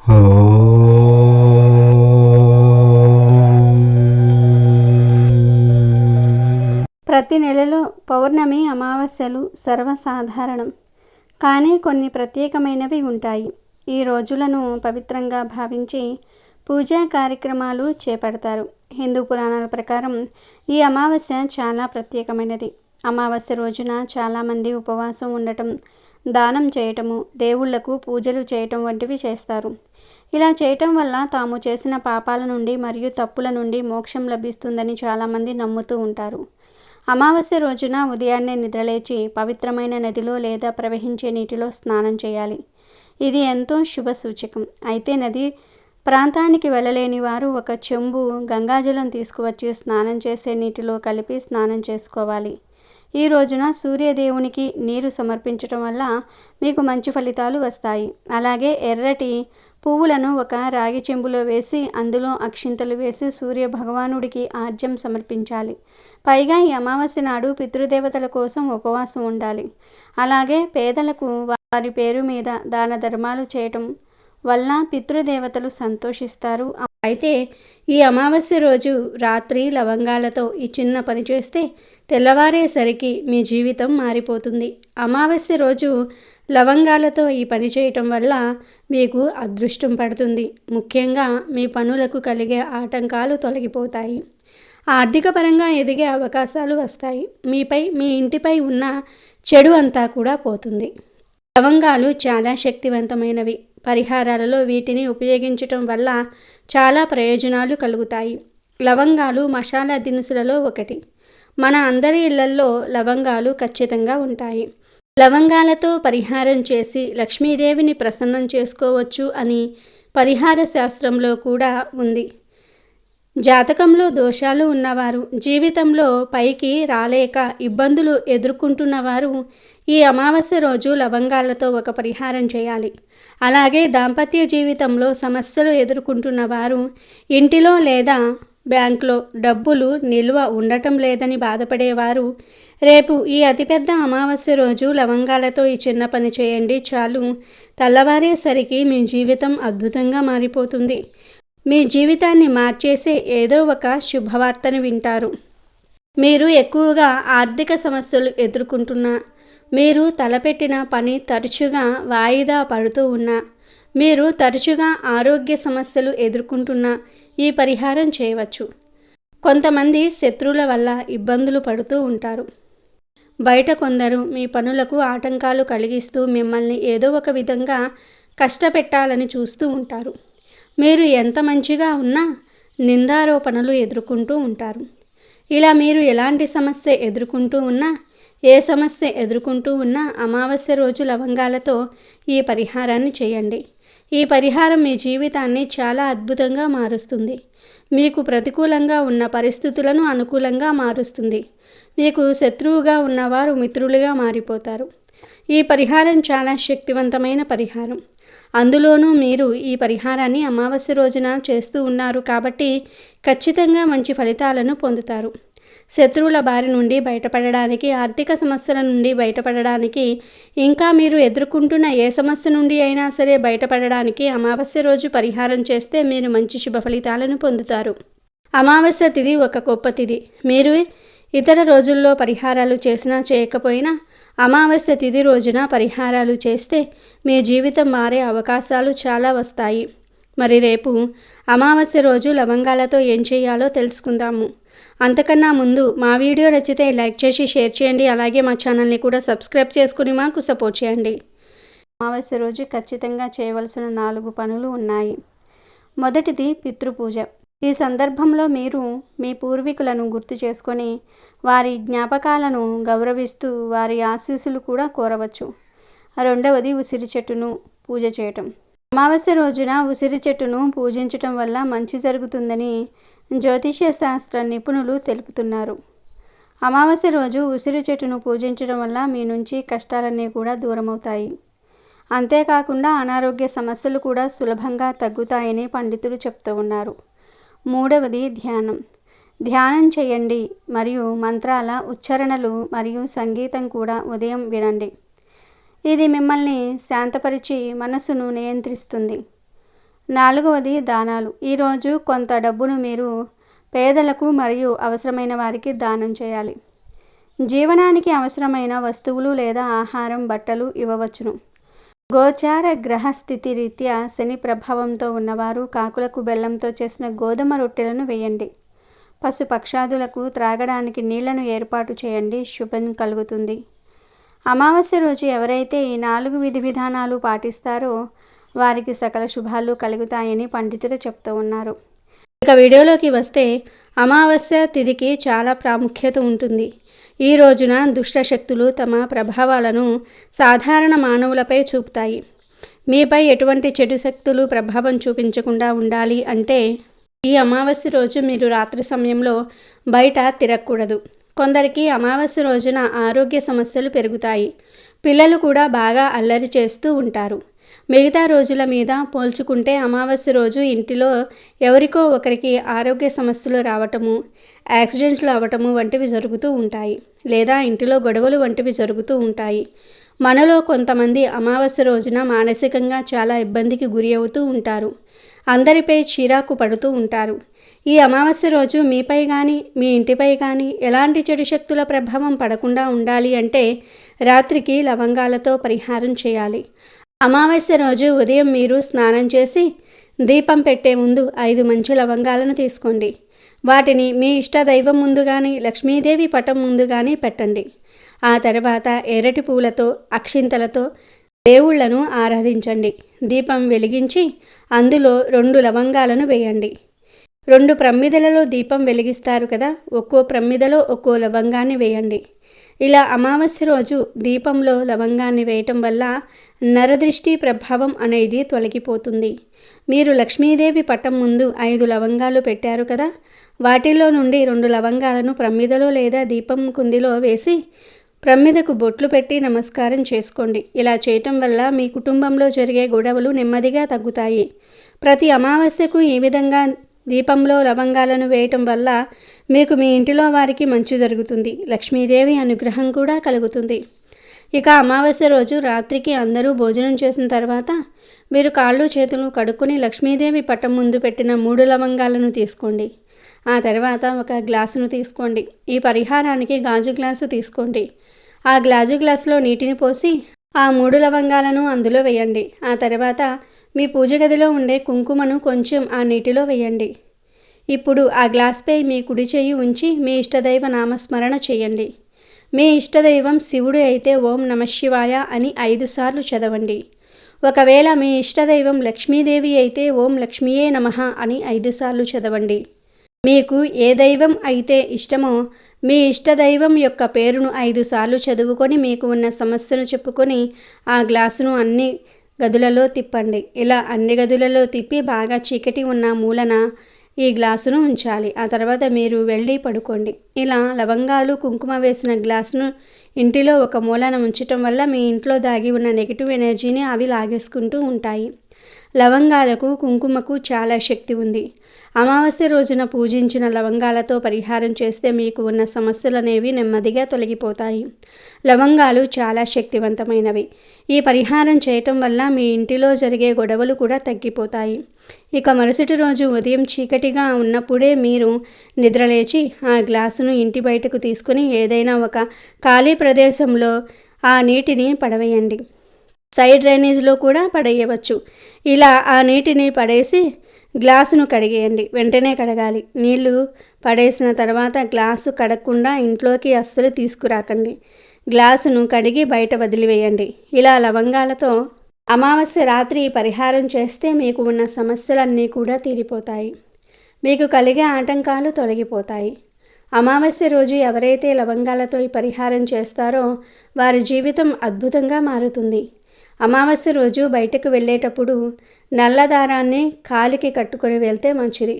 ప్రతి నెలలో పౌర్ణమి అమావాస్యలు సర్వసాధారణం. కానీ కొన్ని ప్రత్యేకమైనవి ఉంటాయి. ఈ రోజులను పవిత్రంగా భావించి పూజా కార్యక్రమాలు చేపడతారు. హిందూ పురాణాల ప్రకారం ఈ అమావాస్య చాలా ప్రత్యేకమైనది. అమావాస్య రోజున చాలామంది ఉపవాసం ఉండటం, దానం చేయటము, దేవుళ్లకు పూజలు చేయటం వంటివి చేస్తారు. ఇలా చేయటం వల్ల తాము చేసిన పాపాల నుండి మరియు తప్పుల నుండి మోక్షం లభిస్తుందని చాలామంది నమ్ముతూ ఉంటారు. అమావాస్య రోజున ఉదయాన్నే నిద్రలేచి పవిత్రమైన నదిలో లేదా ప్రవహించే నీటిలో స్నానం చేయాలి. ఇది ఎంతో శుభ సూచకం. అయితే నది ప్రాంతానికి వెళ్ళలేని వారు ఒక చెంబు గంగాజలం తీసుకువచ్చి స్నానం చేసే నీటిలో కలిపి స్నానం చేసుకోవాలి. ఈ రోజున సూర్యదేవునికి నీరు సమర్పించటం వల్ల మీకు మంచి ఫలితాలు వస్తాయి. అలాగే ఎర్రటి పువ్వులను ఒక రాగి చెంబులో వేసి అందులో అక్షింతలు వేసి సూర్య భగవానుడికి ఆర్జ్యం సమర్పించాలి. పైగా ఈ అమావాస్య నాడు పితృదేవతల కోసం ఉపవాసం ఉండాలి. అలాగే పేదలకు వారి పేరు మీద దాన ధర్మాలు చేయటం వల్ల పితృదేవతలు సంతోషిస్తారు. అయితే ఈ అమావాస్య రోజు రాత్రి లవంగాలతో ఈ చిన్న పని చేస్తే తెల్లవారేసరికి మీ జీవితం మారిపోతుంది. అమావాస్య రోజు లవంగాలతో ఈ పని చేయటం వల్ల మీకు అదృష్టం పడుతుంది. ముఖ్యంగా మీ పనులకు కలిగే ఆటంకాలు తొలగిపోతాయి. ఆర్థిక పరంగా ఎదిగే అవకాశాలు వస్తాయి. మీపై, మీ ఇంటిపై ఉన్న చెడు అంతా కూడా పోతుంది. లవంగాలు చాలా శక్తివంతమైనవి. పరిహారాలలో వీటిని ఉపయోగించటం వల్ల చాలా ప్రయోజనాలు కలుగుతాయి. లవంగాలు మసాలా దినుసులలో ఒకటి. మన అందరి ఇళ్లల్లో లవంగాలు ఖచ్చితంగా ఉంటాయి. లవంగాలతో పరిహారం చేసి లక్ష్మీదేవిని ప్రసన్నం చేసుకోవచ్చు అని పరిహార శాస్త్రంలో కూడా ఉంది. జాతకంలో దోషాలు ఉన్నవారు, జీవితంలో పైకి రాలేక ఇబ్బందులు ఎదుర్కొంటున్నవారు ఈ అమావాస్య రోజు లవంగాలతో ఒక పరిహారం చేయాలి. అలాగే దాంపత్య జీవితంలో సమస్యలు ఎదుర్కొంటున్న వారు, ఇంటిలో లేదా బ్యాంకులో డబ్బులు నిల్వ ఉండటం లేదని బాధపడేవారు రేపు ఈ అతిపెద్ద అమావాస్య రోజు లవంగాలతో ఈ చిన్న పని చేయండి చాలు. తెల్లవారేసరికి మీ జీవితం అద్భుతంగా మారిపోతుంది. మీ జీవితాన్ని మార్చేసే ఏదో ఒక శుభవార్తను వింటారు. మీరు ఎక్కువగా ఆర్థిక సమస్యలు ఎదుర్కొంటున్నా, మీరు తలపెట్టిన పని తరచుగా వాయిదా పడుతూ ఉన్నా, మీరు తరచుగా ఆరోగ్య సమస్యలు ఎదుర్కొంటున్నా ఈ పరిహారం చేయవచ్చు. కొంతమంది శత్రువుల వల్ల ఇబ్బందులు పడుతూ ఉంటారు. బయట కొందరు మీ పనులకు ఆటంకాలు కలిగిస్తూ మిమ్మల్ని ఏదో ఒక విధంగా కష్టపెట్టాలని చూస్తూ ఉంటారు. మీరు ఎంత మంచిగా ఉన్నా నిందారోపణలు ఎదుర్కొంటూ ఉంటారు. ఇలా మీరు ఎలాంటి సమస్య ఎదుర్కొంటూ ఉన్నా, ఏ సమస్య ఎదుర్కొంటూ ఉన్నా అమావాస్య రోజు లవంగాలతో ఈ పరిహారాన్ని చేయండి. ఈ పరిహారం మీ జీవితాన్ని చాలా అద్భుతంగా మారుస్తుంది. మీకు ప్రతికూలంగా ఉన్న పరిస్థితులను అనుకూలంగా మారుస్తుంది. మీకు శత్రువుగా ఉన్నవారు మిత్రులుగా మారిపోతారు. ఈ పరిహారం చాలా శక్తివంతమైన పరిహారం. అందులోనూ మీరు ఈ పరిహారాన్ని అమావాస్య రోజున చేస్తూ ఉన్నారు కాబట్టి ఖచ్చితంగా మంచి ఫలితాలను పొందుతారు. శత్రువుల బారి నుండి బయటపడడానికి, ఆర్థిక సమస్యల నుండి బయటపడడానికి, ఇంకా మీరు ఎదుర్కొంటున్న ఏ సమస్య నుండి అయినా సరే బయటపడడానికి అమావాస్య రోజు పరిహారం చేస్తే మీరు మంచి శుభ ఫలితాలను పొందుతారు. అమావాస్య తిథి ఒక గొప్ప తిథి. మీరు ఇతర రోజుల్లో పరిహారాలు చేసినా చేయకపోయినా అమావాస్య తిథి రోజున పరిహారాలు చేస్తే మీ జీవితం మారే అవకాశాలు చాలా వస్తాయి. మరి రేపు అమావాస్య రోజు లవంగాలతో ఏం చేయాలో తెలుసుకుందాము. అంతకన్నా ముందు మా వీడియో నచ్చితే లైక్ చేసి షేర్ చేయండి. అలాగే మా ఛానల్ని కూడా సబ్స్క్రైబ్ చేసుకుని మాకు సపోర్ట్ చేయండి. అమావాస్య రోజు ఖచ్చితంగా చేయవలసిన 4 పనులు ఉన్నాయి. మొదటిది పితృపూజ. ఈ సందర్భంలో మీరు మీ పూర్వీకులను గుర్తు చేసుకొని వారి జ్ఞాపకాలను గౌరవిస్తూ వారి ఆశీస్సులు కూడా కోరవచ్చు. రెండవది ఉసిరి చెట్టును పూజ చేయటం. అమావాస్య రోజున ఉసిరి చెట్టును పూజించటం వల్ల మంచి జరుగుతుందని జ్యోతిష్య శాస్త్ర నిపుణులు తెలుపుతున్నారు. అమావాస్య రోజు ఉసిరి చెట్టును పూజించడం వల్ల మీ నుంచి కష్టాలన్నీ కూడా దూరమవుతాయి. అంతేకాకుండా అనారోగ్య సమస్యలు కూడా సులభంగా తగ్గుతాయని పండితులు చెప్తూ ఉన్నారు. మూడవది ధ్యానం. ధ్యానం చేయండి మరియు మంత్రాల ఉచ్చారణలు మరియు సంగీతం కూడా ఉదయం వినండి. ఇది మిమ్మల్ని శాంతపరిచి మనసును నియంత్రిస్తుంది. నాలుగవది దానాలు. ఈరోజు కొంత డబ్బును మీరు పేదలకు మరియు అవసరమైన వారికి దానం చేయాలి. జీవనానికి అవసరమైన వస్తువులు లేదా ఆహారం, బట్టలు ఇవ్వవచ్చును. గోచార గ్రహస్థితి రీత్యా శని ప్రభావంతో ఉన్నవారు కాకులకు బెల్లంతో చేసిన గోధుమ రొట్టెలను వేయండి. పశుపక్షాదులకు త్రాగడానికి నీళ్లను ఏర్పాటు చేయండి. శుభం కలుగుతుంది. అమావాస్య రోజు ఎవరైతే ఈ 4 విధి విధానాలు పాటిస్తారో వారికి సకల శుభాలు కలుగుతాయని పండితులు చెప్తూ ఉన్నారు. ఇక వీడియోలోకి వస్తే అమావాస్య తిథికి చాలా ప్రాముఖ్యత ఉంటుంది. ఈ రోజున దుష్ట శక్తులు తమ ప్రభావాలను సాధారణ మానవులపై చూపుతాయి. మీపై ఎటువంటి చెడు శక్తులు ప్రభావం చూపించకుండా ఉండాలి అంటే ఈ అమావాస్య రోజు మీరు రాత్రి సమయంలో బయట తిరగకూడదు. కొందరికి అమావాస్య రోజున ఆరోగ్య సమస్యలు పెరుగుతాయి. పిల్లలు కూడా బాగా అల్లరి చేస్తూ ఉంటారు. మిగతా రోజుల మీద పోల్చుకుంటే అమావాస్య రోజు ఇంటిలో ఎవరికో ఒకరికి ఆరోగ్య సమస్యలు రావటము, యాక్సిడెంట్లు అవ్వటము వంటివి జరుగుతూ ఉంటాయి. లేదా ఇంటిలో గొడవలు వంటివి జరుగుతూ ఉంటాయి. మనలో కొంతమంది అమావాస్య రోజున మానసికంగా చాలా ఇబ్బందికి గురి అవుతూ ఉంటారు. అందరిపై చిరాకు పడుతూ ఉంటారు. ఈ అమావాస్య రోజు మీపై కానీ మీ ఇంటిపై కానీ ఎలాంటి చెడు శక్తుల ప్రభావం పడకుండా ఉండాలి అంటే రాత్రికి లవంగాలతో పరిహారం చేయాలి. అమావాస్య రోజు ఉదయం మీరు స్నానం చేసి దీపం పెట్టే ముందు 5 మంచి లవంగాలను తీసుకోండి. వాటిని మీ ఇష్ట దైవం ముందు కానీ లక్ష్మీదేవి పటం ముందు కానీ పెట్టండి. ఆ తర్వాత ఎర్రటి పూలతో అక్షింతలతో దేవుళ్లను ఆరాధించండి. దీపం వెలిగించి అందులో 2 లవంగాలను వేయండి. 2 ప్రమ్మిదలలో దీపం వెలిగిస్తారు కదా, ఒక్కో ప్రమ్మిదలో ఒక్కో లవంగాన్ని వేయండి. ఇలా అమావాస్య రోజు దీపంలో లవంగాన్ని వేయటం వల్ల నరదృష్టి ప్రభావం అనేది తొలగిపోతుంది. మీరు లక్ష్మీదేవి పటం ముందు 5 లవంగాలు పెట్టారు కదా, వాటిలో నుండి 2 లవంగాలను ప్రమ్మిదలో లేదా దీపం కుందిలో వేసి ప్రమ్మిదకు బొట్లు పెట్టి నమస్కారం చేసుకోండి. ఇలా చేయటం వల్ల మీ కుటుంబంలో జరిగే గొడవలు నెమ్మదిగా తగ్గుతాయి. ప్రతి అమావాస్యకు ఈ విధంగా దీపంలో లవంగాలను వేయటం వల్ల మీకు మీ ఇంటిలో వారికి మంచి జరుగుతుంది. లక్ష్మీదేవి అనుగ్రహం కూడా కలుగుతుంది. ఇక అమావాస్య రోజు రాత్రికి అందరూ భోజనం చేసిన తర్వాత మీరు కాళ్ళు చేతులు కడుక్కొని లక్ష్మీదేవి పటం ముందు పెట్టిన 3 లవంగాలను తీసుకోండి. ఆ తర్వాత ఒక గ్లాసును తీసుకోండి. ఈ పరిహారానికి గాజు గ్లాసు తీసుకోండి. ఆ గాజు గ్లాసులో నీటిని పోసి ఆ 3 లవంగాలను అందులో వేయండి. ఆ తర్వాత మీ పూజ గదిలో ఉండే కుంకుమను కొంచెం ఆ నీటిలో వేయండి. ఇప్పుడు ఆ గ్లాస్పై మీ కుడి చెయ్యి ఉంచి మీ ఇష్టదైవ నామస్మరణ చేయండి. మీ ఇష్టదైవం శివుడు అయితే ఓం నమఃశివాయ అని 5 సార్లు చదవండి. ఒకవేళ మీ ఇష్టదైవం లక్ష్మీదేవి అయితే ఓం లక్ష్మీయే నమః అని 5 సార్లు చదవండి. మీకు ఏ దైవం అయితే ఇష్టమో మీ ఇష్టదైవం యొక్క పేరును 5 సార్లు చదువుకొని మీకు ఉన్న సమస్యను చెప్పుకొని ఆ గ్లాసును అన్ని గదులలో తిప్పండి. ఇలా అన్ని గదులలో తిప్పి బాగా చీకటి ఉన్న మూలన ఈ గ్లాసును ఉంచాలి. ఆ తర్వాత మీరు వెళ్ళి పడుకోండి. ఇలా లవంగాలు కుంకుమ వేసిన గ్లాసును ఇంటిలో ఒక మూలన ఉంచటం వల్ల మీ ఇంట్లో దాగి ఉన్న నెగిటివ్ ఎనర్జీని అవి లాగేసుకుంటూ ఉంటాయి. లవంగాలకు కుంకుమకు చాలా శక్తి ఉంది. అమావాస్య రోజున పూజించిన లవంగాలతో పరిహారం చేస్తే మీకు ఉన్న సమస్యలు అనేవి నెమ్మదిగా తొలగిపోతాయి. లవంగాలు చాలా శక్తివంతమైనవి. ఈ పరిహారం చేయటం వల్ల మీ ఇంటిలో జరిగే గొడవలు కూడా తగ్గిపోతాయి. ఇక మరుసటి రోజు ఉదయం చీకటిగా ఉన్నప్పుడే మీరు నిద్రలేచి ఆ గ్లాసును ఇంటి బయటకు తీసుకుని ఏదైనా ఒక ఖాళీ ప్రదేశంలో ఆ నీటిని పడవేయండి. సైడ్ డ్రైనేజ్లో కూడా పడేయవచ్చు. ఇలా ఆ నీటిని పడేసి గ్లాసును కడిగేయండి. వెంటనే కడగాలి. నీళ్లు పడేసిన తర్వాత గ్లాసు కడగకుండా ఇంట్లోకి అస్సలు తీసుకురాకండి. గ్లాసును కడిగి బయట వదిలివేయండి. ఇలా లవంగాలతో అమావాస్య రాత్రి పరిహారం చేస్తే మీకు ఉన్న సమస్యలన్నీ కూడా తీరిపోతాయి. మీకు కలిగే ఆటంకాలు తొలగిపోతాయి. అమావాస్య రోజు ఎవరైతే లవంగాలతో ఈ పరిహారం చేస్తారో వారి జీవితం అద్భుతంగా మారుతుంది. అమావాస్య రోజు బయటకు వెళ్ళేటప్పుడు నల్ల దారాన్ని కాలికి కట్టుకొని వెళ్తే మంచిది.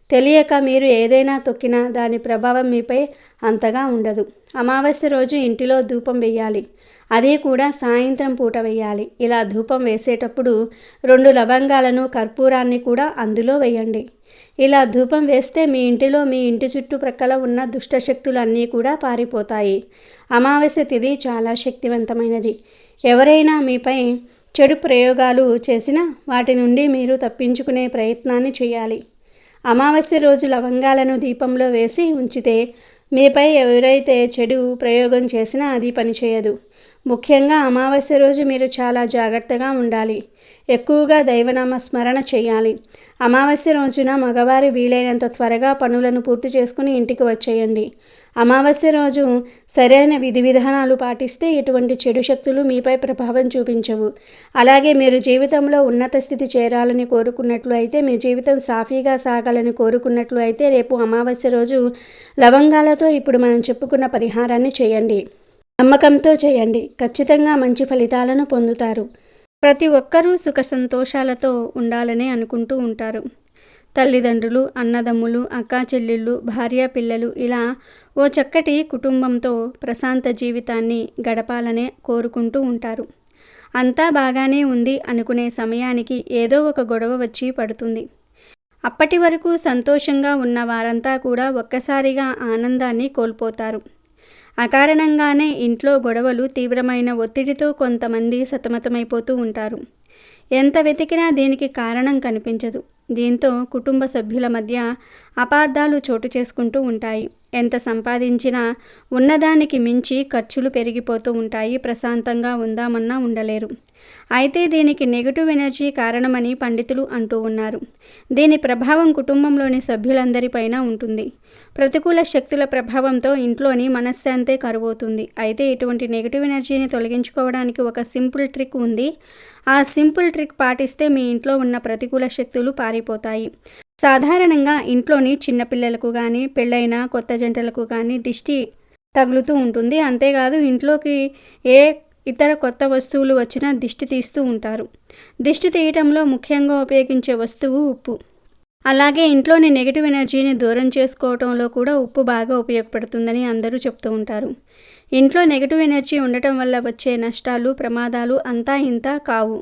తెలియక మీరు ఏదైనా తొక్కినా దాని ప్రభావం మీపై అంతగా ఉండదు. అమావాస్య రోజు ఇంటిలో ధూపం వేయాలి. అది కూడా సాయంత్రం పూట వేయాలి. ఇలా ధూపం వేసేటప్పుడు 2 లవంగాలను కర్పూరాన్ని కూడా అందులో వేయండి. ఇలా ధూపం వేస్తే మీ ఇంటిలో మీ ఇంటి చుట్టుప్రక్కల ఉన్న దుష్టశక్తులన్నీ కూడా పారిపోతాయి. అమావాస్య తిథి చాలా శక్తివంతమైనది. ఎవరైనా మీపై చెడు ప్రయోగాలు చేసినా వాటి నుండి మీరు తప్పించుకునే ప్రయత్నాన్ని చేయాలి. అమావాస్య రోజు లవంగాలను దీపంలో వేసి ఉంచితే మీపై ఎవరైతే చెడు ప్రయోగం చేసినా అది పనిచేయదు. ముఖ్యంగా అమావాస్య రోజు మీరు చాలా జాగ్రత్తగా ఉండాలి. ఎక్కువగా దైవనామ స్మరణ చేయాలి. అమావాస్య రోజున మగవారు వీలైనంత త్వరగా పనులను పూర్తి చేసుకుని ఇంటికి వచ్చేయండి. అమావాస్య రోజు సరైన విధి విధానాలు పాటిస్తే ఎటువంటి చెడు శక్తులు మీపై ప్రభావం చూపించవు. అలాగే మీరు జీవితంలో ఉన్నత స్థితి చేరాలని కోరుకున్నట్లు అయితే, మీ జీవితం సాఫీగా సాగాలని కోరుకున్నట్లు అయితే రేపు అమావాస్య రోజు లవంగాలతో ఇప్పుడు మనం చెప్పుకున్న పరిహారాన్ని చేయండి. నమ్మకంతో చేయండి. ఖచ్చితంగా మంచి ఫలితాలను పొందుతారు. ప్రతి ఒక్కరూ సుఖ సంతోషాలతో ఉండాలని అనుకుంటూ ఉంటారు. తల్లిదండ్రులు, అన్నదమ్ములు, అక్కా చెల్లెళ్ళు, భార్య పిల్లలు ఇలా ఓ చక్కటి కుటుంబంతో ప్రశాంత జీవితాన్ని గడపాలనే కోరుకుంటూ ఉంటారు. అంతా బాగానే ఉంది అనుకునే సమయానికి ఏదో ఒక గొడవ వచ్చి పడుతుంది. అప్పటి వరకు సంతోషంగా ఉన్న వారంతా కూడా ఒక్కసారిగా ఆనందాన్ని కోల్పోతారు. అకారణంగానే ఇంట్లో గొడవలు, తీవ్రమైన ఒత్తిడితో కొంతమంది సతమతమైపోతూ ఉంటారు. ఎంత వెతికినా దీనికి కారణం కనిపించదు. దీంతో కుటుంబ సభ్యుల మధ్య అపార్థాలు చోటు చేసుకుంటూ ఉంటాయి. ఎంత సంపాదించినా ఉన్నదానికి మించి ఖర్చులు పెరిగిపోతూ ఉంటాయి. ప్రశాంతంగా ఉందామన్నా ఉండలేరు. అయితే దీనికి నెగటివ్ ఎనర్జీ కారణమని పండితులు అంటూ ఉన్నారు. దీని ప్రభావం కుటుంబంలోని సభ్యులందరిపైన ఉంటుంది. ప్రతికూల శక్తుల ప్రభావంతో ఇంట్లోని మనశ్శాంతే కరువవుతుంది. అయితే ఇటువంటి నెగటివ్ ఎనర్జీని తొలగించుకోవడానికి ఒక సింపుల్ ట్రిక్ ఉంది. ఆ సింపుల్ ట్రిక్ పాటిస్తే మీ ఇంట్లో ఉన్న ప్రతికూల శక్తులు పారిపోతాయి. సాధారణంగా ఇంట్లోని చిన్నపిల్లలకు కానీ, పెళ్ళైన కొత్త జంటలకు కానీ దిష్టి తగులుతూ ఉంటుంది. అంతేకాదు ఇంట్లోకి ఏ ఇతర కొత్త వస్తువులు వచ్చినా దిష్టి తీస్తూ ఉంటారు. దిష్టి తీయటంలో ముఖ్యంగా ఉపయోగించే వస్తువు ఉప్పు. అలాగే ఇంట్లోని నెగిటివ్ ఎనర్జీని దూరం చేసుకోవటంలో కూడా ఉప్పు బాగా ఉపయోగపడుతుందని అందరూ చెప్తూ ఉంటారు. ఇంట్లో నెగిటివ్ ఎనర్జీ ఉండటం వల్ల వచ్చే నష్టాలు, ప్రమాదాలు అంతా ఇంత కావు.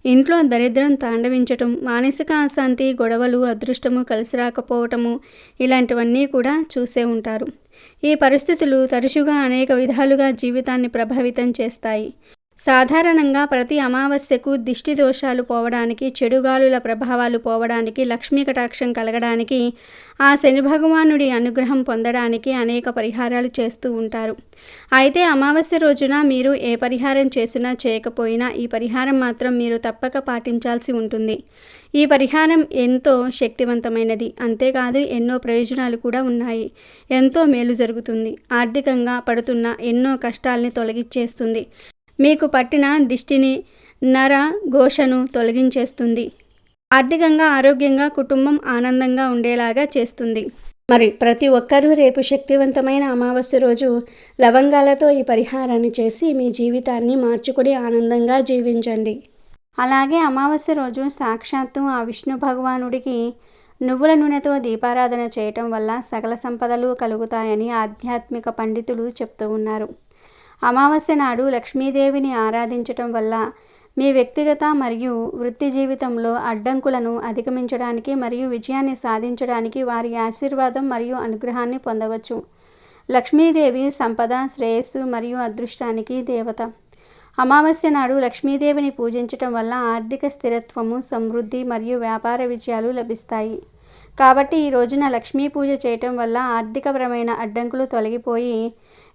ఇంట్లో దరిద్రం తాండవించటం, మానసిక అశాంతి, గొడవలు, అదృష్టము కలిసి రాకపోవటము ఇలాంటివన్నీ కూడా చూసే ఉంటారు. ఈ పరిస్థితులు తరచుగా అనేక విధాలుగా జీవితాన్ని ప్రభావితం చేస్తాయి. సాధారణంగా ప్రతి అమావాస్యకు దిష్టి దోషాలు పోవడానికి, చెడుగాలుల ప్రభావాలు పోవడానికి, లక్ష్మీ కటాక్షం కలగడానికి, ఆ శని భగవానుడి అనుగ్రహం పొందడానికి అనేక పరిహారాలు చేస్తూ ఉంటారు. అయితే అమావాస్య రోజున మీరు ఏ పరిహారం చేసినా చేయకపోయినా ఈ పరిహారం మాత్రం మీరు తప్పక పాటించాల్సి ఉంటుంది. ఈ పరిహారం ఎంతో శక్తివంతమైనది. అంతేకాదు ఎన్నో ప్రయోజనాలు కూడా ఉన్నాయి. ఎంతో మేలు జరుగుతుంది. ఆర్థికంగా పడుతున్న ఎన్నో కష్టాల్ని తొలగించేస్తుంది. మీకు పట్టిన దిష్టిని, నర ఘోషను తొలగించేస్తుంది. ఆర్థికంగా, ఆరోగ్యంగా, కుటుంబం ఆనందంగా ఉండేలాగా చేస్తుంది. మరి ప్రతి ఒక్కరూ రేపు శక్తివంతమైన అమావాస్య రోజు లవంగాలతో ఈ పరిహారాన్ని చేసి మీ జీవితాన్ని మార్చుకుని ఆనందంగా జీవించండి. అలాగే అమావాస్య రోజు సాక్షాత్తు ఆ విష్ణు భగవానుడికి నువ్వుల నూనెతో దీపారాధన చేయటం వల్ల సకల సంపదలు కలుగుతాయని ఆధ్యాత్మిక పండితులు చెప్తూ ఉన్నారు. అమావాస్య నాడు లక్ష్మీదేవిని ఆరాధించటం వల్ల మీ వ్యక్తిగత మరియు వృత్తి జీవితంలో అడ్డంకులను అధిగమించడానికి మరియు విజయాన్ని సాధించడానికి వారి ఆశీర్వాదం మరియు అనుగ్రహాన్ని పొందవచ్చు. లక్ష్మీదేవి సంపద, శ్రేయస్సు మరియు అదృష్టానికి దేవత. అమావాస్య నాడు లక్ష్మీదేవిని పూజించటం వల్ల ఆర్థిక స్థిరత్వము, సమృద్ధి మరియు వ్యాపార విజయాలు లభిస్తాయి. కాబట్టి ఈ రోజున లక్ష్మీ పూజ చేయటం వల్ల ఆర్థికపరమైన అడ్డంకులు తొలగిపోయి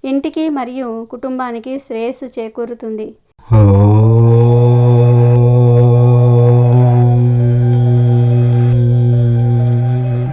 ఇంటికి మరియు కుటుంబానికి శ్రేయస్సు చేకూరుతుంది.